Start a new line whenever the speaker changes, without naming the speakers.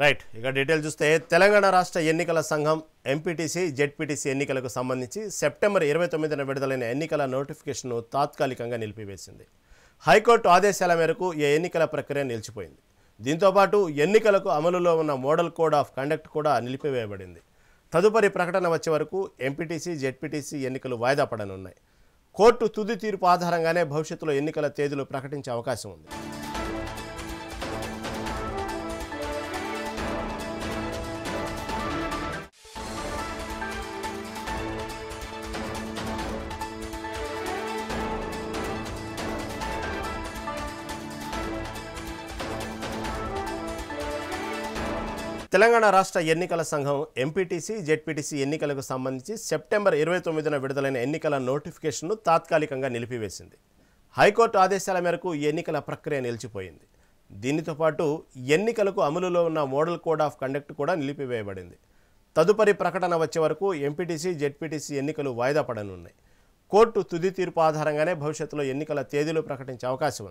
Right ఇక detail చూస్తే తెలంగాణ రాష్ట్ర ఎన్నికల సంఘం ఎంపీటీసీ జెడ్పీటీసీ ఎన్నికలకు సంబంధించి సెప్టెంబర్ 29న విడుదలైన ఎన్నికల నోటిఫికేషన్ను తాత్కాలికంగా నిలిపివేసింది. హైకోర్టు ఆదేశాల మేరకు ఈ ఎన్నికల ప్రక్రియ నిలిచిపోయింది. దీంతోపాటు ఎన్నికలకు అమలులో ఉన్న మోడల్ కోడ్ ఆఫ్ కండక్ట్ కూడా నిలిపివేయబడింది. తదుపరి ప్రకటన వచ్చే వరకు ఎంపీటీసీ జెడ్పీటీసీ ఎన్నికలు వాయిదా పడనున్నాయి. కోర్టు తుది తీర్పు ఆధారంగానే భవిష్యత్తులో ఎన్నికల తేదీలు ప్రకటించే అవకాశం ఉంది. తెలంగాణ రాష్ట్ర ఎన్నికల సంఘం ఎంపీటీసీ జెడ్పీటీసీ ఎన్నికలకు సంబంధించి సెప్టెంబర్ 29న విడుదలైన ఎన్నికల నోటిఫికేషన్ను తాత్కాలికంగా నిలిపివేసింది. హైకోర్టు ఆదేశాల మేరకు ఈ ఎన్నికల ప్రక్రియ నిలిచిపోయింది. దీనితో పాటు ఎన్నికలకు అమలులో ఉన్న మోడల్ కోడ్ ఆఫ్ కండక్ట్ కూడా నిలిపివేయబడింది. తదుపరి ప్రకటన వచ్చే వరకు ఎంపీటీసీ జెడ్పీటీసీ ఎన్నికలు వాయిదా పడనున్నాయి. కోర్టు తుది తీర్పు ఆధారంగానే భవిష్యత్తులో ఎన్నికల తేదీలు ప్రకటించే అవకాశం ఉంది.